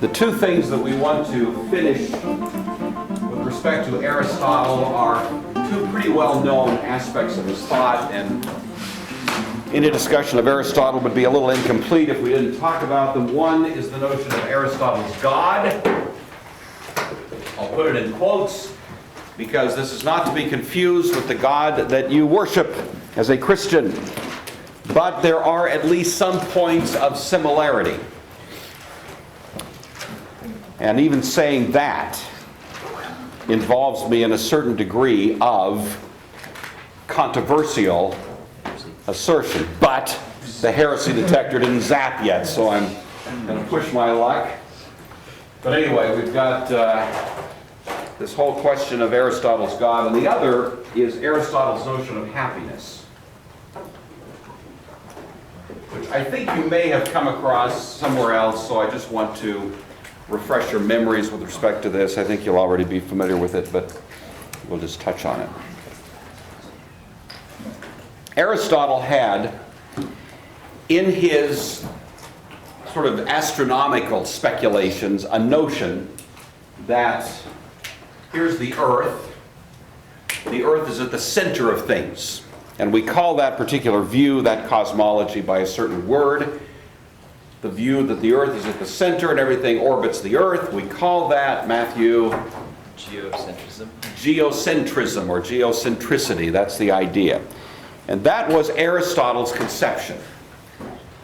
The two things that we want to finish with respect to Aristotle are two pretty well-known aspects of his thought, and any discussion of Aristotle would be a little incomplete if we didn't talk about them. One is the notion of Aristotle's God. I'll put it in quotes because this is not to be confused with the God that you worship as a Christian. But there are at least some points of similarity. And even saying that involves me in a certain degree of controversial assertion. But the heresy detector didn't zap yet, so I'm going to push my luck. But anyway, we've got this whole question of Aristotle's God, and the other is Aristotle's notion of happiness, which I think you may have come across somewhere else, so I just want to refresh your memories with respect to this. I think you'll already be familiar with it, but we'll just touch on it. Aristotle had, in his sort of astronomical speculations, a notion that here's the earth. The earth is at the center of things. And we call that particular view, that cosmology, by a certain word. The view that the earth is at the center and everything orbits the earth. We call that, Matthew, Geocentrism. Geocentrism or geocentricity. That's the idea. And that was Aristotle's conception.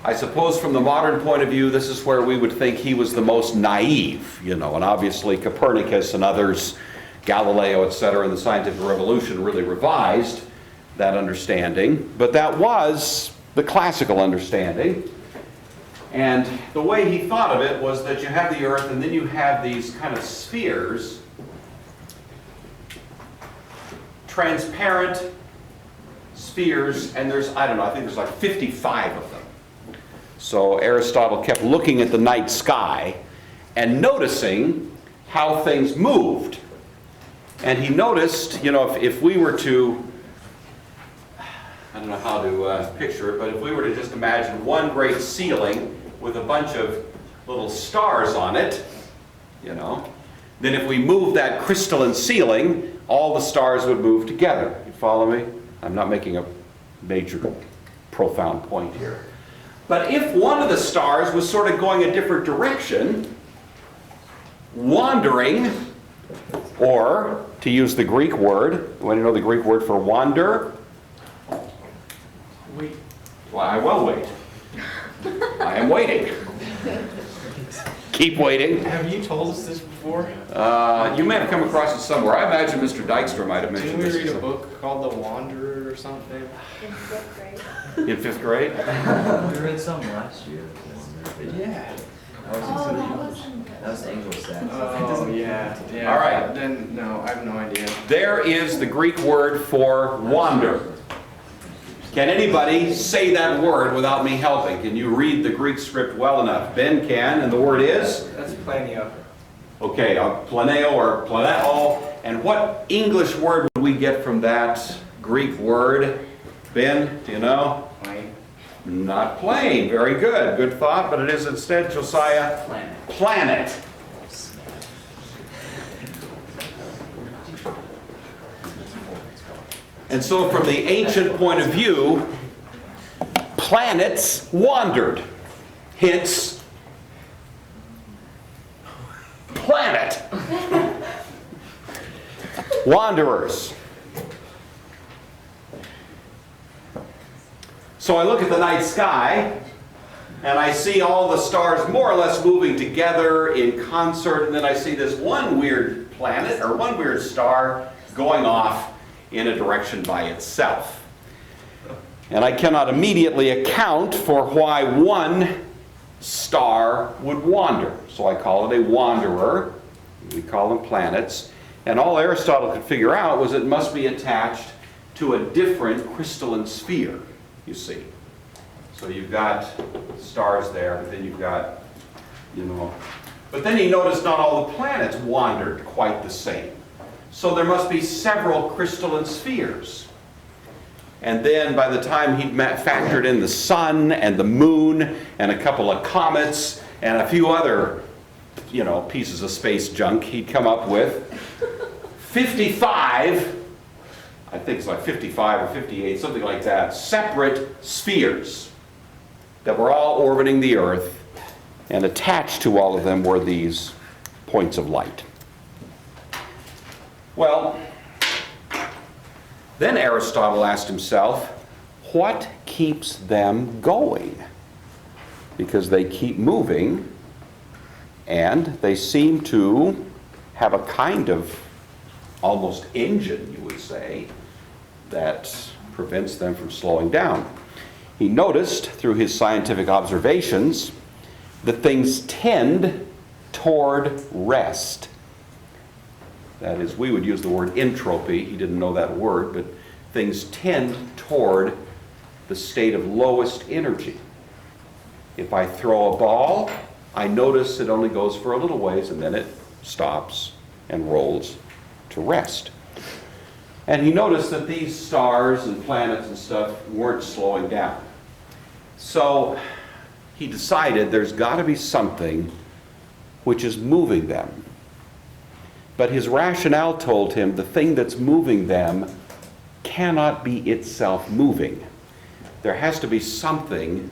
I suppose from the modern point of view, this is where we would think he was the most naive, and obviously Copernicus and others, Galileo, etc., in the scientific revolution really revised that understanding. But that was the classical understanding. And the way he thought of it was that you have the earth and then you have these kind of spheres, transparent spheres, and there's, I think there's like 55 of them. So Aristotle kept looking at the night sky and noticing how things moved. And he noticed, if we were to, I don't know how to picture it, but if we were to just imagine one great ceiling with a bunch of little stars on it, then if we move that crystalline ceiling, all the stars would move together. You follow me? I'm not making a major, profound point here. But if one of the stars was sort of going a different direction, wandering, or, to use the Greek word, you want to know the Greek word for wander? Wait. Well, I will wait. I am waiting. Keep waiting. Have you told us this before? You may have come across it somewhere. I imagine Mr. Dykstra might have mentioned this. Didn't we read a book called The Wanderer or something? In 5th grade. In 5th grade? We read some last year. Yeah. That was Anglo-Saxon. Oh, yeah. All right. Then, no, I have no idea. There is the Greek word for wander. Can anybody say that word without me helping? Can you read the Greek script well enough? Ben can, and the word is? That's planeo. Okay, planeo or planeo. And what English word would we get from that Greek word? Ben, do you know? Plane. Not plane. Very good. Good thought, but it is instead, Josiah? Planet. Planet. And so from the ancient point of view, planets wandered. Hence, planet. Wanderers. So I look at the night sky, and I see all the stars more or less moving together in concert, and then I see this one weird planet, or one weird star, going off in a direction by itself. And I cannot immediately account for why one star would wander. So I call it a wanderer. We call them planets. And all Aristotle could figure out was it must be attached to a different crystalline sphere, you see. So you've got stars there, but then you've got, But then he noticed not all the planets wandered quite the same. So there must be several crystalline spheres. And then by the time he'd factored in the sun and the moon and a couple of comets and a few other, pieces of space junk, he'd come up with 55, I think it's like 55 or 58, something like that, separate spheres that were all orbiting the Earth, and attached to all of them were these points of light. Well, then Aristotle asked himself, what keeps them going? Because they keep moving, and they seem to have a kind of almost engine, you would say, that prevents them from slowing down. He noticed through his scientific observations that things tend toward rest. That is, we would use the word entropy. He didn't know that word, but things tend toward the state of lowest energy. If I throw a ball, I notice it only goes for a little ways and then it stops and rolls to rest. And he noticed that these stars and planets and stuff weren't slowing down. So he decided there's got to be something which is moving them. But his rationale told him the thing that's moving them cannot be itself moving. There has to be something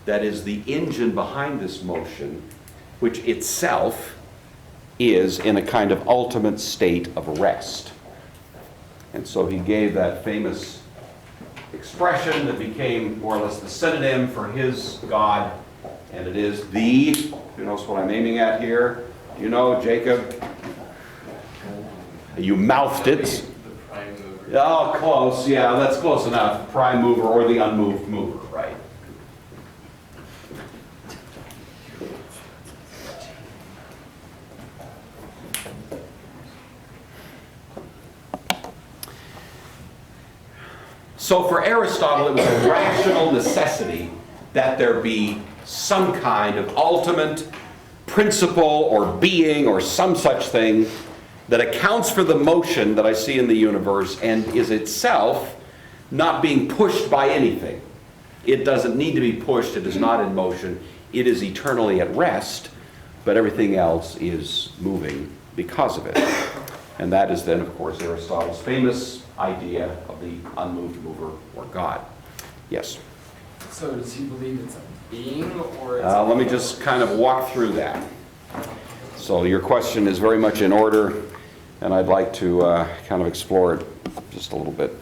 that is the engine behind this motion, which itself is in a kind of ultimate state of rest. And so he gave that famous expression that became more or less the synonym for his God, and it is who knows what I'm aiming at here? You know, Jacob? You mouthed it. The prime mover. Oh, close. Yeah, that's close enough. Prime mover or the unmoved mover, right? So for Aristotle, it was a rational necessity that there be some kind of ultimate principle or being or some such thing that accounts for the motion that I see in the universe and is itself not being pushed by anything. It doesn't need to be pushed. It is not in motion. It is eternally at rest, but everything else is moving because of it. And that is then, of course, Aristotle's famous idea of the unmoved mover or God. Yes? So does he believe it's a being or it's Let me just kind of walk through that. So your question is very much in order, and I'd like to kind of explore it just a little bit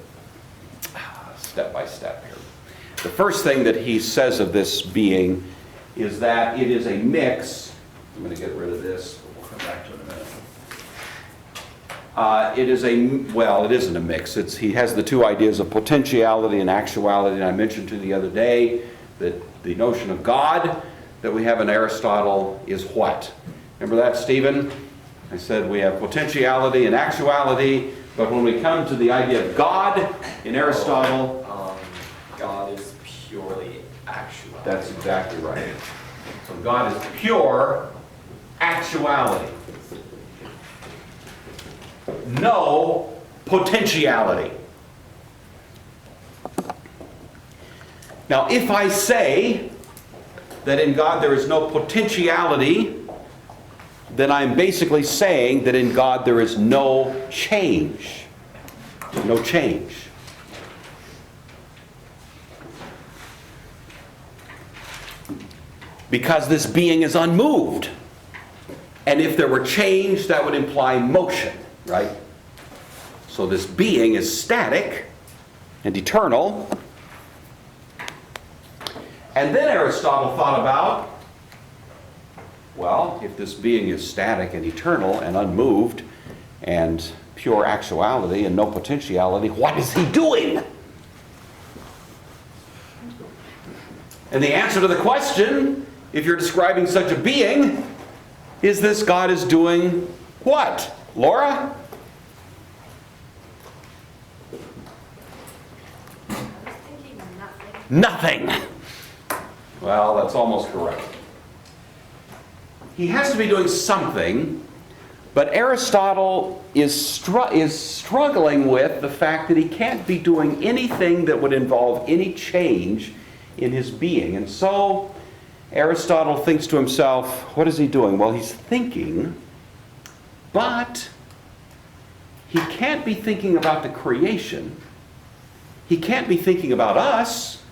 step by step here. The first thing that he says of this being is that it is a mix. I'm going to get rid of this, but we'll come back to it in a minute. It isn't a mix. He has the two ideas of potentiality and actuality, and I mentioned to you the other day that the notion of God that we have in Aristotle is what? Remember that, Stephen? I said we have potentiality and actuality, but when we come to the idea of God in Aristotle, God is purely actual? that's exactly right. So God is pure actuality. No potentiality. Now, if I say that in God there is no potentiality, then I'm basically saying that in God there is no change. No change. Because this being is unmoved. And if there were change, that would imply motion, right? So this being is static and eternal. And then Aristotle thought about, well, if this being is static and eternal and unmoved and pure actuality and no potentiality, what is he doing? And the answer to the question, if you're describing such a being, is this God is doing what? Laura? I was thinking nothing. Nothing. Well, that's almost correct. He has to be doing something, But Aristotle is struggling with the fact that he can't be doing anything that would involve any change in his being. And so Aristotle thinks to himself, what is he doing? Well, he's thinking, but he can't be thinking about the creation. He can't be thinking about us,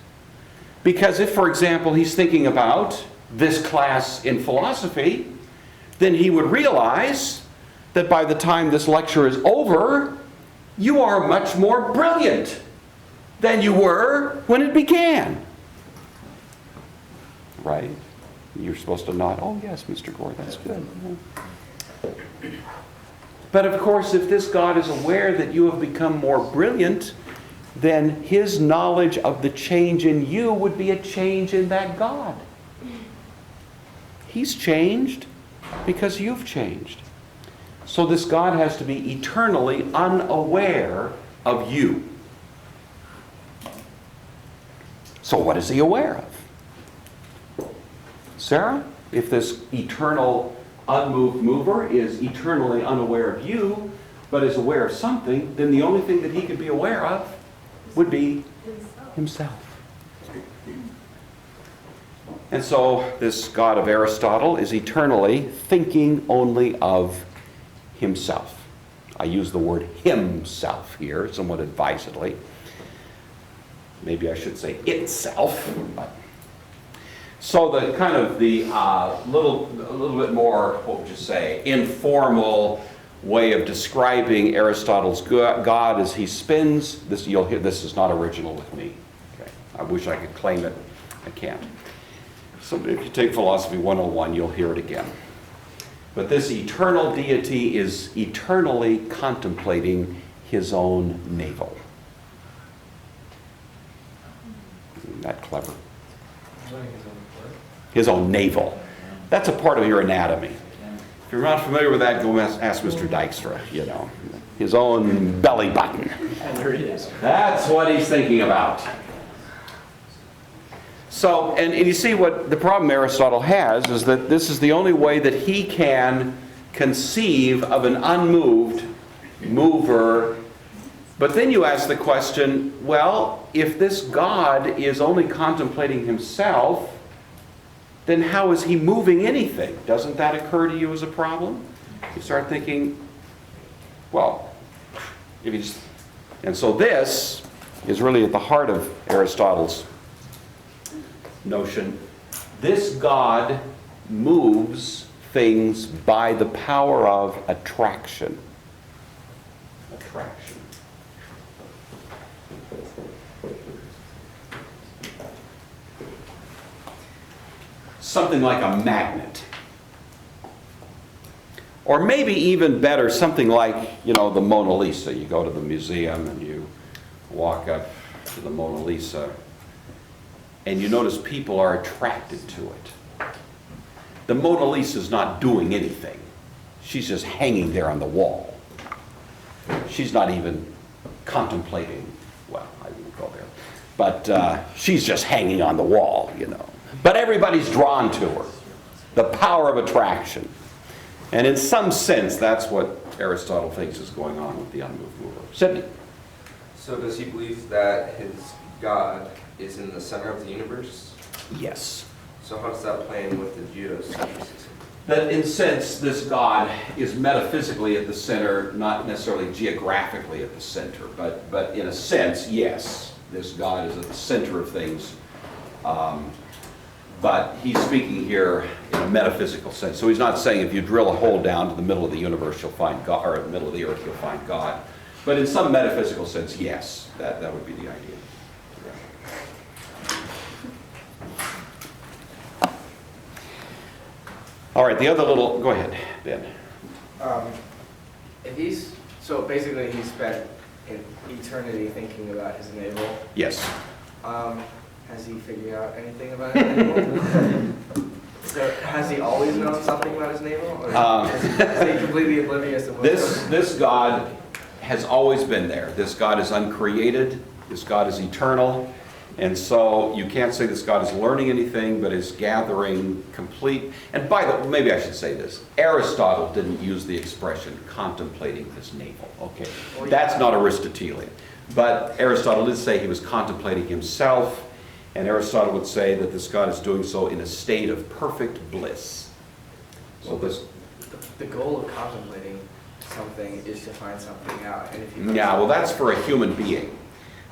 because if, for example, he's thinking about this class in philosophy, then he would realize that by the time this lecture is over, you are much more brilliant than you were when it began. Right? You're supposed to nod. Oh, yes, Mr. Gore, that's good. But of course, if this God is aware that you have become more brilliant, then his knowledge of the change in you would be a change in that God. He's changed because you've changed. So this God has to be eternally unaware of you. So what is he aware of? Sarah, if this eternal unmoved mover is eternally unaware of you, but is aware of something, then the only thing that he could be aware of would be himself. And so this God of Aristotle is eternally thinking only of himself. I use the word himself here somewhat advisedly. Maybe I should say itself. So the kind of the little bit more, what would you say, informal way of describing Aristotle's God as he spins this. You'll hear this is not original with me. Okay. I wish I could claim it. I can't. So if you take Philosophy 101, you'll hear it again. But this eternal deity is eternally contemplating his own navel. Isn't that clever? His own navel. That's a part of your anatomy. If you're not familiar with that, go ask Mr. Dykstra, you know. His own belly button. And there it is. That's what he's thinking about. So, and you see what the problem Aristotle has is that this is the only way that he can conceive of an unmoved mover. But then you ask the question, well, if this God is only contemplating himself, then how is he moving anything? Doesn't that occur to you as a problem? You start thinking, well, if you just... And so this is really at the heart of Aristotle's notion. This God moves things by the power of attraction. Attraction. Something like a magnet. Or maybe even better, something like, you know, the Mona Lisa. You go to the museum and you walk up to the Mona Lisa and you notice people are attracted to it. The Mona Lisa is not doing anything. She's just hanging there on the wall. She's not even contemplating, well, I won't go there, but she's just hanging on the wall, you know. But everybody's drawn to her. The power of attraction. And in some sense, that's what Aristotle thinks is going on with the unmoved mover. Sidney? So does he believe that his God is in the center of the universe? Yes. So how does that play in with the geocentrism? That in sense, this God is metaphysically at the center, not necessarily geographically at the center, but in a sense, yes, this God is at the center of things. But he's speaking here in a metaphysical sense. So he's not saying if you drill a hole down to the middle of the universe, you'll find God, or in the middle of the earth, you'll find God. But in some metaphysical sense, yes, that would be the idea. All right, the other little, go ahead, Ben. If he's, so basically he spent an eternity thinking about his navel. Yes. Has he figured out anything about his navel? So has he always known something about his navel? Or is he completely oblivious to what This God has always been there. This God is uncreated. This God is eternal. And so you can't say this God is learning anything, but is gathering complete. And by the way, maybe I should say this. Aristotle didn't use the expression contemplating his navel. Okay, that's not Aristotelian. But Aristotle did say he was contemplating himself. And Aristotle would say that this God is doing so in a state of perfect bliss. So this... The goal of contemplating something is to find something out. And if you Yeah, well, that's for a human being.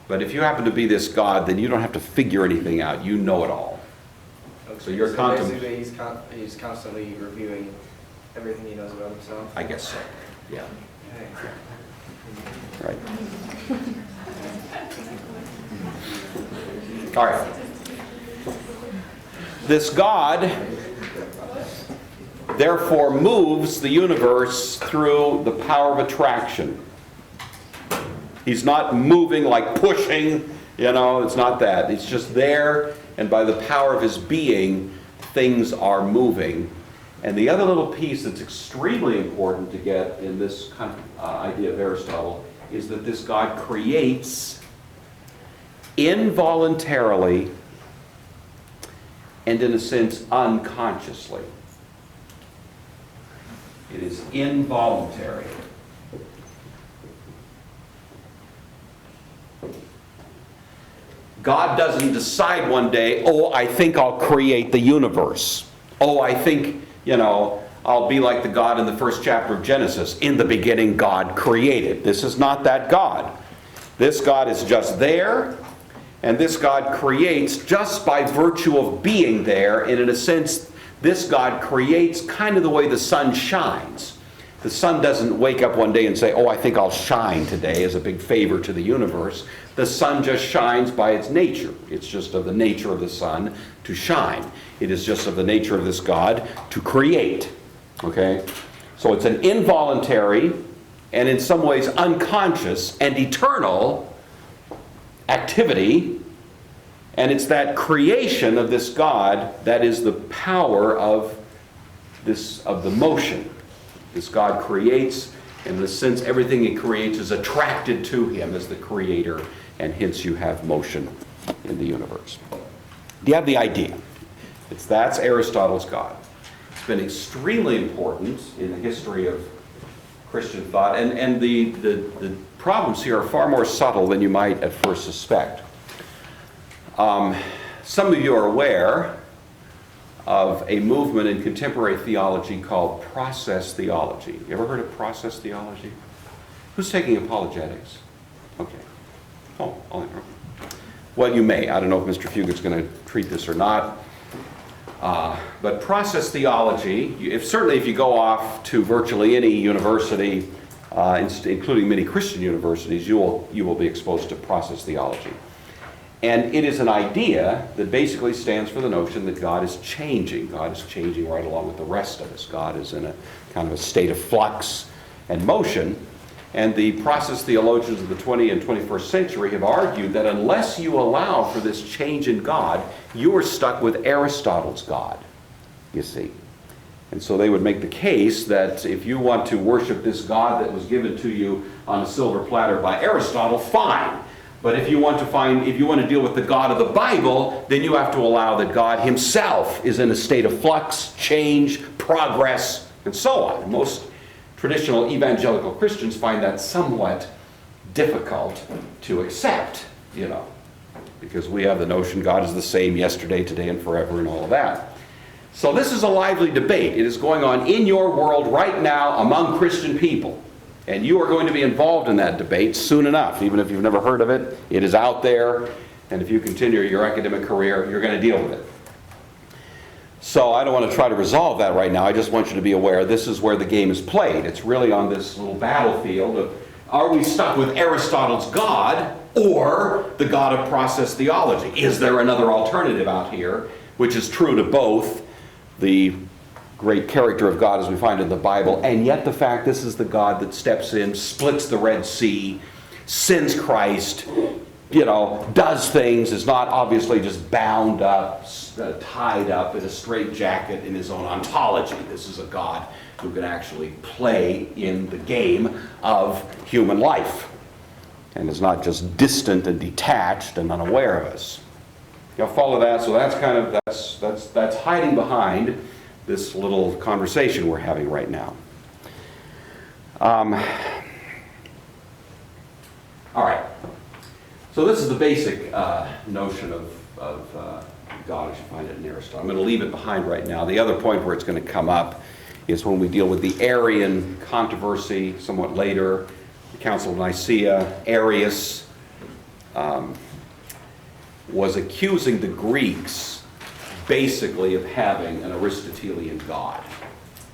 But if you happen to be this God, then you don't have to figure anything out. You know it all. Okay, So you're basically he's constantly reviewing everything he knows about himself. I guess so. Yeah. Okay. Right. All right. This God, therefore, moves the universe through the power of attraction. He's not moving like pushing, it's not that. It's just there, and by the power of his being, things are moving. And the other little piece that's extremely important to get in this kind of idea of Aristotle is that this God creates involuntarily and, in a sense, unconsciously. It is involuntary. God doesn't decide one day, I think I'll create the universe. I think, I'll be like the God in the first chapter of Genesis. In the beginning, God created. This is not that God. This God is just there, and this God creates just by virtue of being there. And in a sense, this God creates kind of the way the sun shines. The sun doesn't wake up one day and say, I think I'll shine today as a big favor to the universe. The sun just shines by its nature. It's just of the nature of the sun to shine. It is just of the nature of this God to create. Okay? So it's an involuntary and in some ways unconscious and eternal activity. And it's that creation of this God that is the power of the motion. This God creates, and in a sense, everything he creates is attracted to him as the creator, and hence you have motion in the universe. Do you have the idea? That's Aristotle's God. It's been extremely important in the history of Christian thought, and the problems here are far more subtle than you might at first suspect. Some of you are aware of a movement in contemporary theology called process theology. You ever heard of process theology? Who's taking apologetics? Okay. Well, you may. I don't know if Mr. Fugit's going to treat this or not. But process theology, certainly if you go off to virtually any university, including many Christian universities, you will be exposed to process theology. And it is an idea that basically stands for the notion that God is changing. God is changing right along with the rest of us. God is in a kind of a state of flux and motion. And the process theologians of the 20th and 21st century have argued that unless you allow for this change in God, you are stuck with Aristotle's God, you see. And so they would make the case that if you want to worship this God that was given to you on a silver platter by Aristotle, fine. But if you want to deal with the God of the Bible, then you have to allow that God himself is in a state of flux, change, progress, and so on. Most traditional evangelical Christians find that somewhat difficult to accept, because we have the notion God is the same yesterday, today, and forever, and all of that. So this is a lively debate. It is going on in your world right now among Christian people. And you are going to be involved in that debate soon enough. Even if you've never heard of it, it is out there. And if you continue your academic career, you're going to deal with it. So I don't want to try to resolve that right now. I just want you to be aware this is where the game is played. It's really on this little battlefield of, are we stuck with Aristotle's God or the God of process theology? Is there another alternative out here, which is true to both the great character of God as we find in the Bible, and yet the fact this is the God that steps in, splits the Red Sea, sends Christ, does things, is not obviously just bound up, tied up in a straitjacket in his own ontology. This is a God who can actually play in the game of human life and is not just distant and detached and unaware of us. Y'all follow that? So that's kind of, that's hiding behind this little conversation we're having right now. All right. So this is the basic notion of God as you find it in Aristotle. I'm going to leave it behind right now. The other point where it's going to come up is when we deal with the Arian controversy somewhat later, the Council of Nicaea. Arius was accusing the Greeks basically of having an Aristotelian God.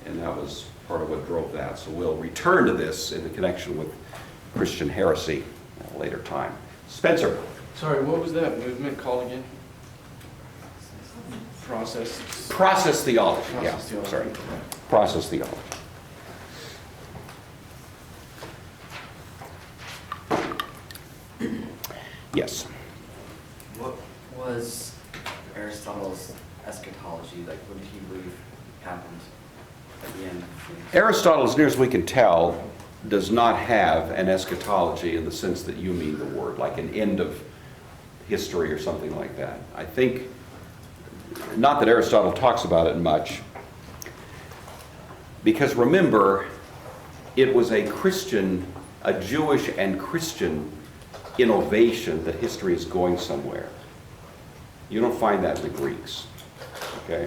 And that was part of what drove that. So we'll return to this in the connection with Christian heresy at a later time. Spencer. Sorry, what was that movement called again? Process theology. Yeah, Process theology. sorry. Process theology. Yes. What was Aristotle's eschatology? Like, what did he believe happened at the end? Aristotle, as near as we can tell, does not have an eschatology in the sense that you mean the word, like an end of history or something like that. I think, not that Aristotle talks about it much, because remember, it was a Jewish and Christian innovation that history is going somewhere. You don't find that in the Greeks, okay?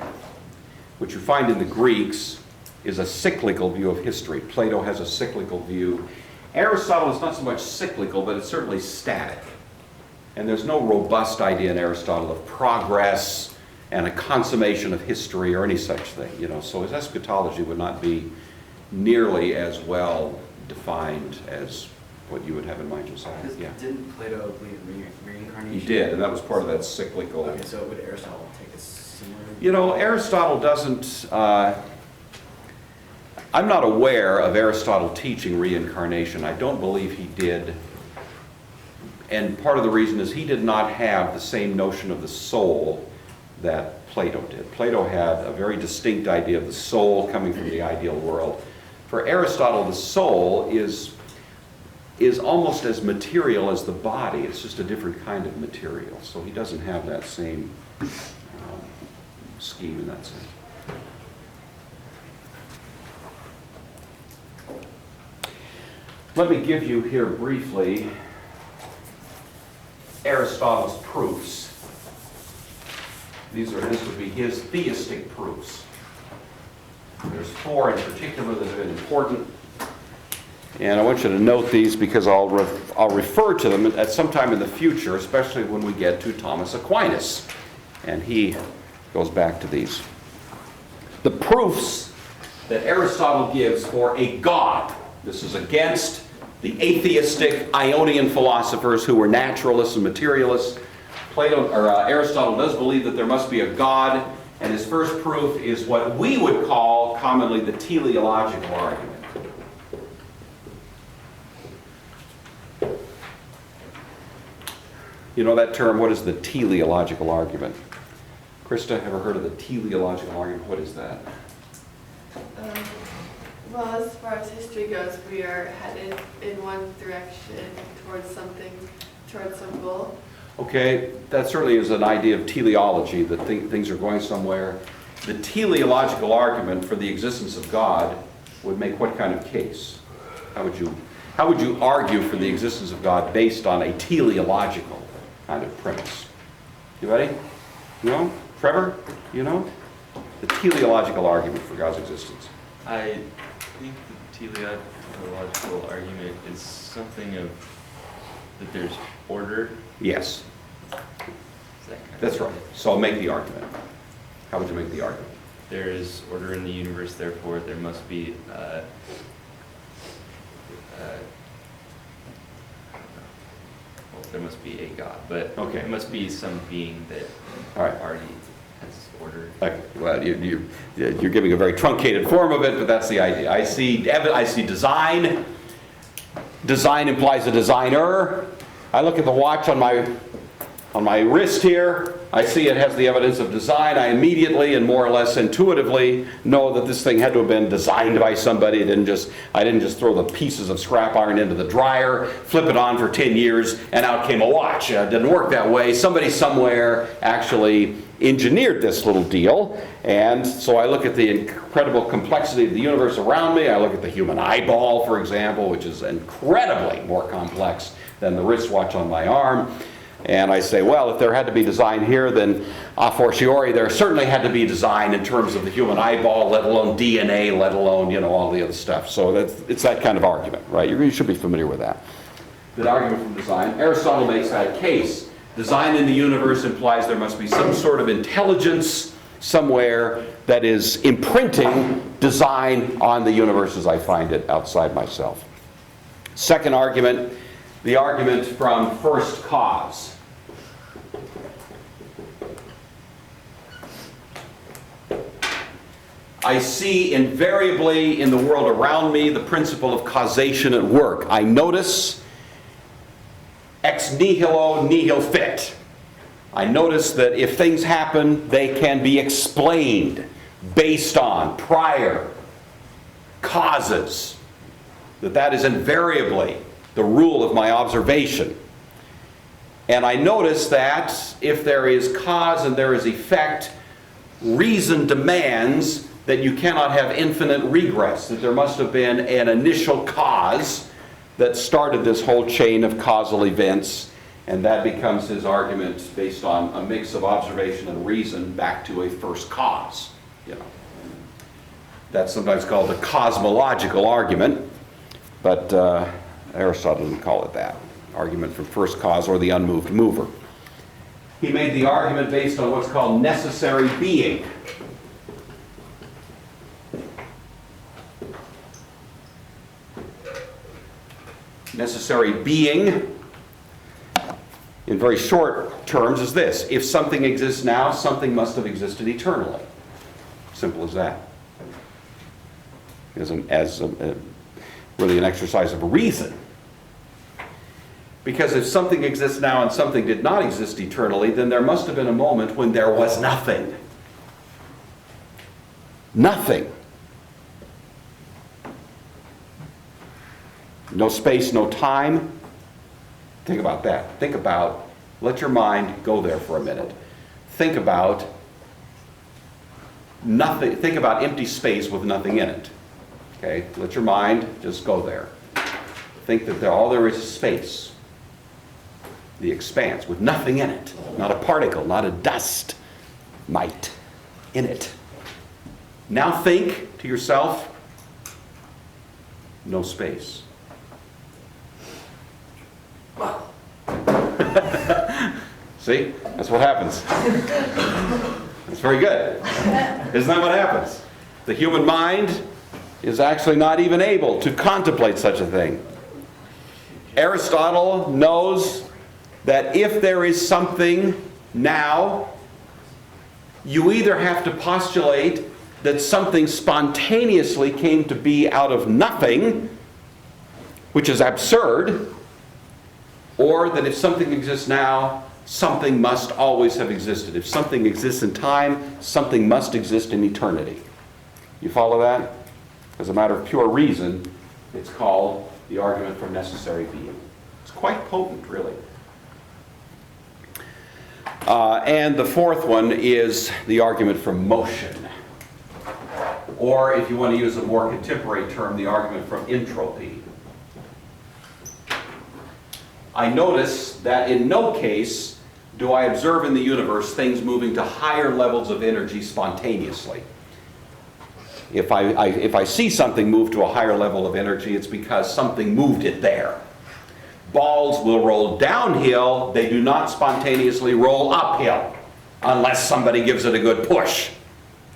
What you find in the Greeks is a cyclical view of history. Plato has a cyclical view. Aristotle is not so much cyclical, but it's certainly static. And there's no robust idea in Aristotle of progress and a consummation of history or any such thing, you know. So his eschatology would not be nearly as well defined as what you would have in mind, Josiah. Because Yeah. didn't Plato believe in reincarnation? He did, and that was part of that cyclical. Okay, so would Aristotle take a similar? You know, Aristotle doesn't, I'm not aware of Aristotle teaching reincarnation. I don't believe he did. And part of the reason is he did not have the same notion of the soul that Plato did. Plato had a very distinct idea of the soul coming from the ideal world. For Aristotle, the soul is almost as material as the body. It's just a different kind of material. So he doesn't have that same scheme in that sense. Let me give you here briefly Aristotle's proofs. This would be his theistic proofs. There's 4 in particular that have been important. And I want you to note these because I'll refer to them at some time in the future, especially when we get to Thomas Aquinas. And he goes back to these. The proofs that Aristotle gives for a God. This is against the atheistic Ionian philosophers who were naturalists and materialists. Aristotle does believe that there must be a God, and his first proof is what we would call commonly the teleological argument. You know that term, what is the teleological argument? Krista, ever heard of the teleological argument? What is that? Well, as far as history goes, we are headed in one direction towards something, towards some goal. Okay, that certainly is an idea of teleology, that things are going somewhere. The teleological argument for the existence of God would make what kind of case? How would you argue for the existence of God based on a teleological kind of premise? You ready? You know? Trevor? You know? The teleological argument for God's existence. I think the teleological argument is something of that there's order. Yes, That's right. So make the argument. How would you make the argument? There is order in the universe, therefore there must be there must be a God, but Okay. it must be some being that All right. already has order. Okay. Well, you're giving a very truncated form of it, but that's the idea. I see design. Design implies a designer. I look at the watch on my wrist here. I see it has the evidence of design. I immediately and more or less intuitively know that this thing had to have been designed by somebody. I didn't just throw the pieces of scrap iron into the dryer, flip it on for 10 years, and out came a watch. It didn't work that way. Somebody somewhere actually engineered this little deal. And so I look at the incredible complexity of the universe around me. I look at the human eyeball, for example, which is incredibly more complex than the wristwatch on my arm. And I say, well, if there had to be design here, then a fortiori there certainly had to be design in terms of the human eyeball, let alone DNA, let alone, all the other stuff. So it's that kind of argument, right? You should be familiar with that. The argument from design. Aristotle makes that case. Design in the universe implies there must be some sort of intelligence somewhere that is imprinting design on the universe as I find it outside myself. Second argument, the argument from first cause. I see invariably in the world around me the principle of causation at work. I notice ex nihilo nihil fit. I notice that if things happen, they can be explained based on prior causes. That is invariably the rule of my observation. And I notice that if there is cause and there is effect, reason demands that you cannot have infinite regress, that there must have been an initial cause that started this whole chain of causal events, and that becomes his argument based on a mix of observation and reason back to a first cause. That's sometimes called the cosmological argument, but Aristotle didn't call it that. Argument from first cause or the unmoved mover. He made the argument based on what's called necessary being. Necessary being, in very short terms, is this. If something exists now, something must have existed eternally. Simple as that. Really an exercise of reason. Because if something exists now and something did not exist eternally, then there must have been a moment when there was nothing. Nothing. No space, no time. Think about that. Let your mind go there for a minute. Think about nothing. Think about empty space with nothing in it. Okay? Let your mind just go there. Think that all there is space. The expanse with nothing in it. Not a particle, not a dust mite in it. Now think to yourself, no space. See? That's what happens. That's very good. Isn't that what happens? The human mind is actually not even able to contemplate such a thing. Aristotle knows that if there is something now, you either have to postulate that something spontaneously came to be out of nothing, which is absurd, or that if something exists now, something must always have existed. If something exists in time, something must exist in eternity. You follow that? As a matter of pure reason, it's called the argument from necessary being. It's quite potent, really. And the fourth one is the argument from motion. Or, if you want to use a more contemporary term, the argument from entropy. I notice that in no case do I observe in the universe things moving to higher levels of energy spontaneously. If I see something move to a higher level of energy, it's because something moved it there. Balls will roll downhill, they do not spontaneously roll uphill unless somebody gives it a good push.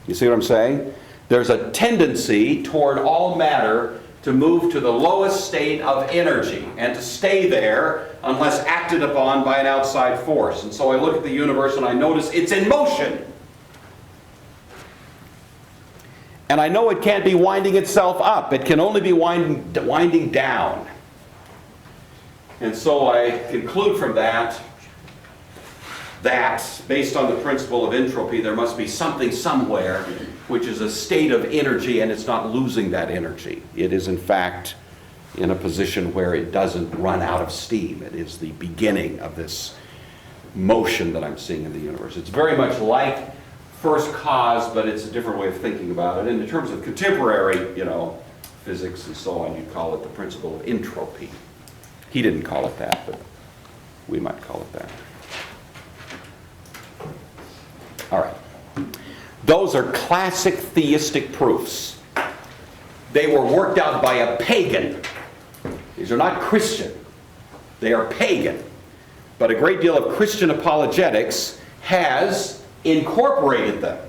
You see what I'm saying? There's a tendency toward all matter to move to the lowest state of energy and to stay there unless acted upon by an outside force. And so I look at the universe and I notice it's in motion. And I know it can't be winding itself up. It can only be winding down. And so I conclude from that that based on the principle of entropy, there must be something somewhere which is a state of energy and it's not losing that energy. It is in fact in a position where it doesn't run out of steam. It is the beginning of this motion that I'm seeing in the universe. It's very much like first cause, but it's a different way of thinking about it. And in terms of contemporary, physics and so on, you'd call it the principle of entropy. He didn't call it that, but we might call it that. All right. Those are classic theistic proofs. They were worked out by a pagan. These are not Christian. They are pagan. But a great deal of Christian apologetics has incorporated them.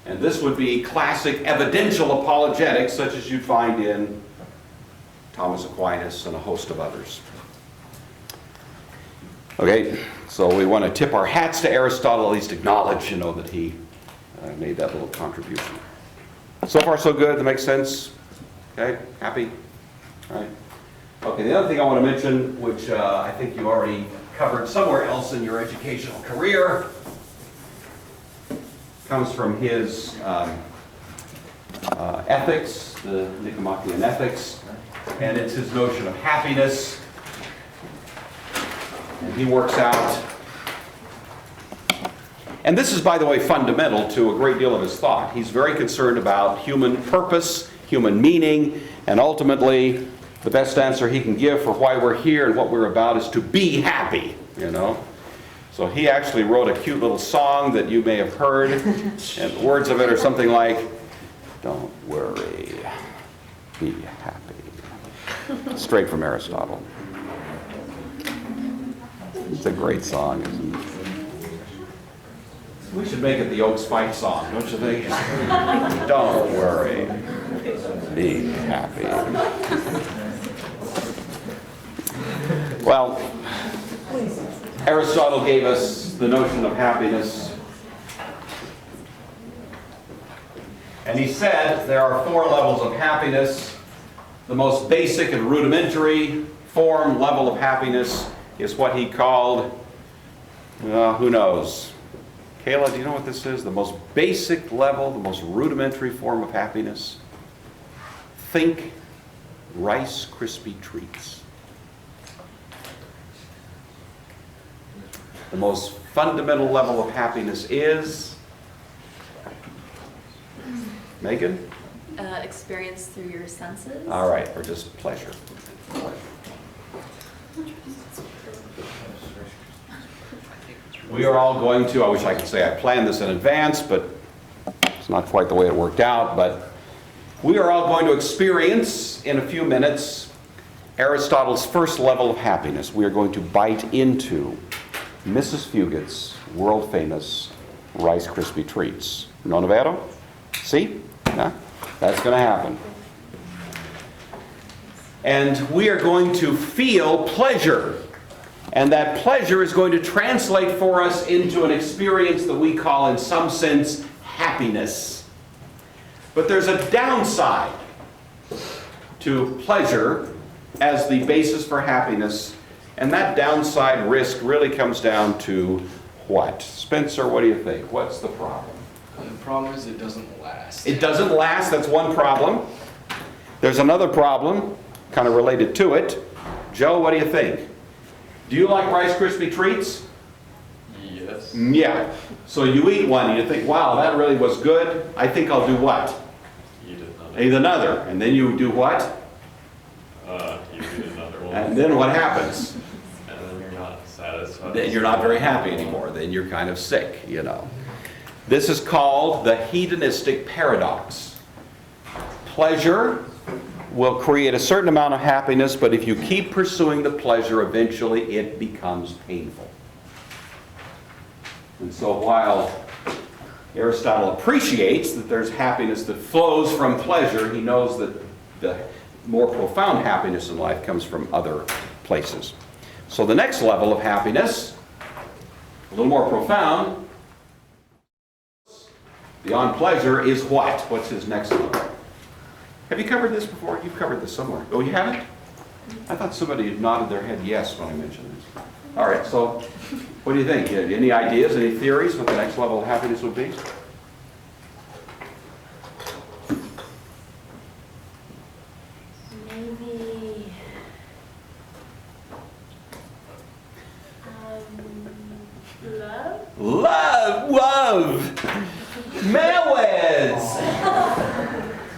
And this would be classic evidential apologetics, such as you'd find in Thomas Aquinas and a host of others. Okay, so we want to tip our hats to Aristotle, at least acknowledge, that he made that little contribution. So far, so good. That makes sense? Okay, happy? All right. Okay, the other thing I want to mention, which I think you already covered somewhere else in your educational career, comes from his ethics, the Nicomachean Ethics, and it's his notion of happiness. And he works out, and this is, by the way, fundamental to a great deal of his thought. He's very concerned about human purpose, human meaning, and ultimately the best answer he can give for why we're here and what we're about is to be happy, So he actually wrote a cute little song that you may have heard, and the words of it are something like, "Don't worry, be happy." Straight from Aristotle. It's a great song, isn't it? We should make it the Oaks Fight song, don't you think? Don't worry, be happy. Well, Aristotle gave us the notion of happiness. And he said there are 4 levels of happiness. The most basic and rudimentary level of happiness is what he called, who knows? Kayla, do you know what this is? The most basic level, the most rudimentary form of happiness? Think Rice Krispie treats. The most fundamental level of happiness is? Megan? Experience through your senses. All right, or just pleasure. We are all going to, I wish I could say I planned this in advance, but it's not quite the way it worked out, but we are all going to experience in a few minutes Aristotle's first level of happiness. We are going to bite into Mrs. Fugit's world-famous Rice Krispie treats. Non è vero? See? Yeah, that's going to happen. And we are going to feel pleasure. And that pleasure is going to translate for us into an experience that we call, in some sense, happiness. But there's a downside to pleasure as the basis for happiness. And that downside risk really comes down to what? Spencer, what do you think? What's the problem? The problem is it doesn't last. It doesn't last. That's one problem. There's another problem, kind of related to it. Joe, what do you think? Do you like Rice Krispie treats? Yes. Yeah. So you eat one and you think, wow, that really was good. I think I'll do what? Eat another. Eat another. And then you do what? You eat another one. And then what happens? And then you're not satisfied. Then you're not very happy anymore. Then you're kind of sick, This is called the hedonistic paradox. Pleasure will create a certain amount of happiness, but if you keep pursuing the pleasure, eventually it becomes painful. And so while Aristotle appreciates that there's happiness that flows from pleasure, he knows that the more profound happiness in life comes from other places. So the next level of happiness, a little more profound, beyond pleasure, is what? What's his next level? Have you covered this before? You've covered this somewhere. Oh, you haven't? I thought somebody had nodded their head yes when I mentioned this. All right, so what do you think? Any ideas, any theories what the next level of happiness would be? Maybe, love? Love! Marriage!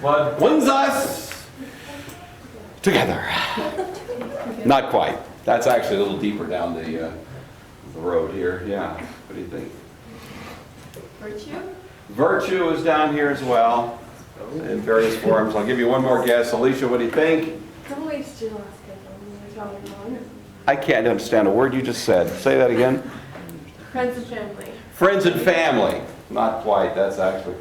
What brings us together? Not quite. That's actually a little deeper down the road here. Yeah. What do you think? Virtue? Virtue is down here as well in various forms. I'll give you one more guess. Alicia, what do you think? Don't waste your last guess on me. You're talking wrong. I can't understand a word you just said. Say that again. Friends and family. Friends and family. Not quite. That's actually.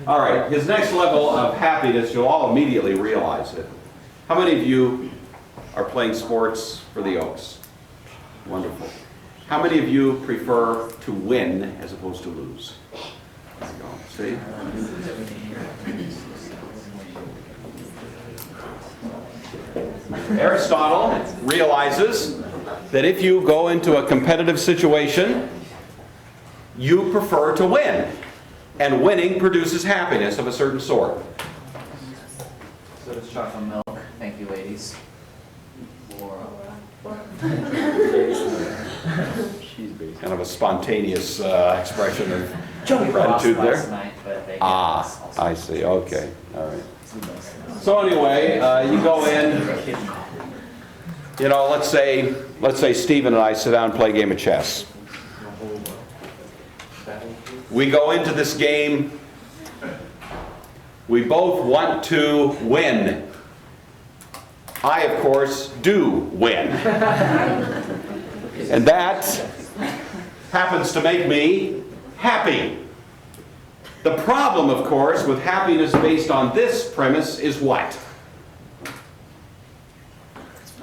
All right. His next level of happiness, you'll all immediately realize it. How many of you are playing sports for the Oaks? Wonderful. How many of you prefer to win as opposed to lose? There you go. See? Aristotle realizes that if you go into a competitive situation, you prefer to win. And winning produces happiness of a certain sort. So does chocolate milk. Thank you, ladies. Or Kind of a spontaneous expression of Joey lost gratitude last there. night, but they Ah, I see. Okay. All right. So anyway, you go in, you know, let's say Stephen and I sit down and play a game of chess. We go into this game, we both want to win. I, of course, do win. And that happens to make me happy. The problem, of course, with happiness based on this premise is what?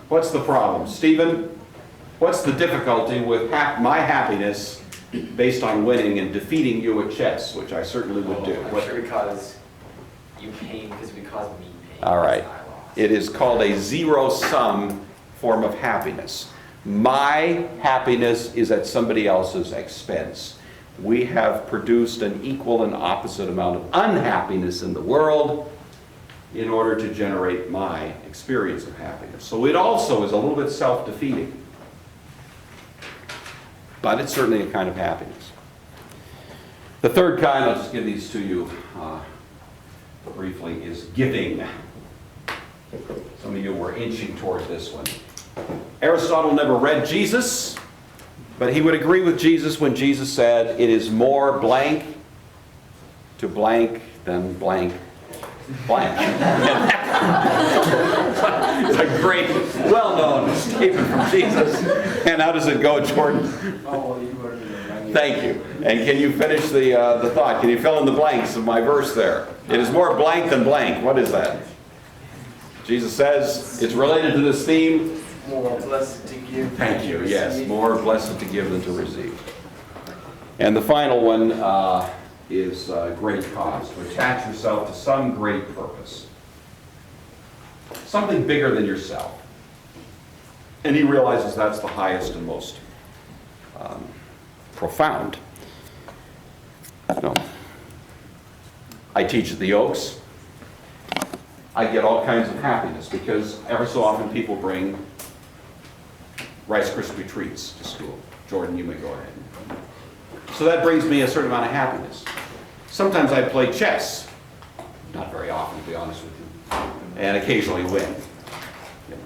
What's the problem? Stephen, what's the difficulty with my happiness based on winning and defeating you at chess, which I certainly would do? I'm sure because you pain, because we cause me pain. All right. I lost. It is called a zero-sum form of happiness. My happiness is at somebody else's expense. We have produced an equal and opposite amount of unhappiness in the world in order to generate my experience of happiness. So it also is a little bit self-defeating. But it's certainly a kind of happiness. The third kind, I'll just give these to you briefly, is giving. Some of you were inching toward this one. Aristotle never read Jesus, but he would agree with Jesus when Jesus said, it is more blank to blank than blank blank. It's a great, well-known statement from Jesus. And how does it go, Jordan? Thank you. And can you finish the thought? Can you fill in the blanks of my verse there? It is more blank than blank. What is that? Jesus says it's related to this theme. More blessed to give. Thank you. Yes, more blessed to give than to receive. And the final one is great cause, to attach yourself to some great purpose. Something bigger than yourself. And he realizes that's the highest and most profound. You know, I teach at the Oaks. I get all kinds of happiness because ever so often people bring Rice Krispie treats to school. Jordan, you may go ahead. So that brings me a certain amount of happiness. Sometimes I play chess. Not very often, to be honest with you. And occasionally win. You know,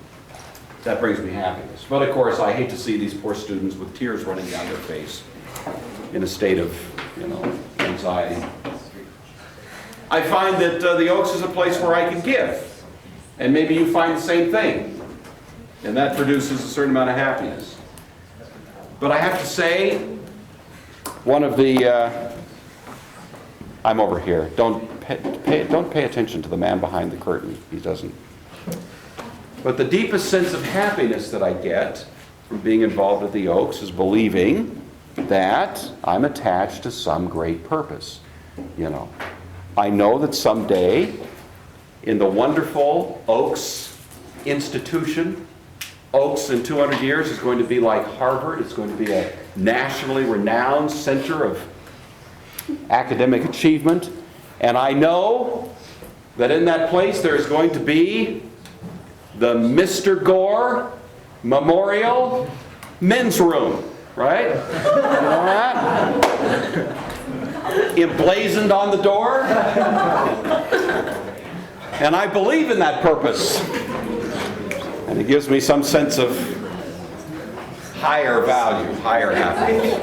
that brings me happiness. But of course, I hate to see these poor students with tears running down their face in a state of, anxiety. I find that the Oaks is a place where I can give. And maybe you find the same thing. And that produces a certain amount of happiness. But I have to say, one of the... I'm over here. Don't pay attention to the man behind the curtain. He doesn't. But the deepest sense of happiness that I get from being involved at the Oaks is believing that I'm attached to some great purpose. I know that someday in the wonderful Oaks institution Oaks in 200 years is going to be like Harvard. It's going to be a nationally renowned center of academic achievement. And I know that in that place there is going to be the Mr. Gore Memorial Men's Room, right? You know that? Emblazoned on the door. And I believe in that purpose. And it gives me some sense of higher value, higher happiness.